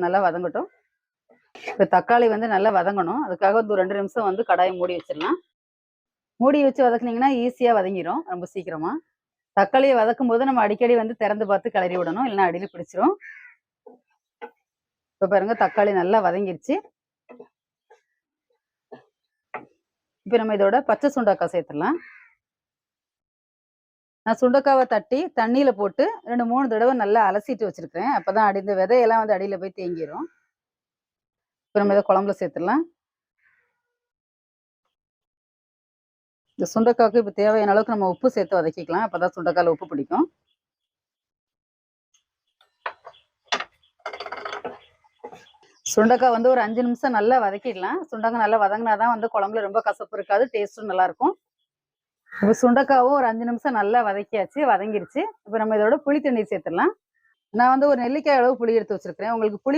நல்லா வதங்கட்டும். இப்போ தக்காளி வந்து நல்லா வதங்கணும். அதுக்காக ஒரு 2 நிமிஷம் வந்து கடாயை மூடி வச்சிடலாம். மூடி வச்சு வதக்குனீங்கன்னா ஈஸியா வதங்கிரும் ரொம்ப சீக்கிரமா. தக்காளியை வதக்கும் போது நம்ம அடிக்கடி வந்து திறந்து பார்த்து கிளறி விடணும், இல்லைன்னா அடியில் பிடிச்சிரும். இப்போ பாருங்க தக்காளி நல்லா வதங்கிருச்சு. இப்போ நம்ம இதோட பச்சை சுண்டக்காய் சேர்த்துடலாம். நான் சுண்டக்காவை தட்டி தண்ணியில போட்டு 2, 3 தடவை நல்லா அலசிட்டு வச்சிருக்கேன். அப்பதான் இந்த விதையெல்லாம் வந்து அடியில போய் தேங்கிரும். இப்போ நம்ம இதை குழம்புல சேர்த்துடலாம். இந்த சுண்டக்காய்க்கு இப்போ தேவையான அளவுக்கு நம்ம உப்பு சேர்த்து வதக்கிக்கலாம். அப்பதான் சுண்டக்காயில உப்பு பிடிக்கும். சுண்டக்காய் வந்து ஒரு 5 நிமிஷம் நல்லா வதக்கிடலாம். சுண்டக்காய் நல்லா வதங்கினாதான் வந்து குழம்புல ரொம்ப கசப்பு இருக்காது, டேஸ்ட்டும் நல்லா இருக்கும். இப்போ சுண்டக்காவும் ஒரு 5 நிமிஷம் நல்லா வதக்கியாச்சு, வதங்கிருச்சு. இப்போ நம்ம இதோட புளி தண்ணீர் சேர்த்துடலாம். நான் வந்து ஒரு நெல்லிக்காய் அளவு புளி எடுத்து வச்சிருக்கிறேன். உங்களுக்கு புளி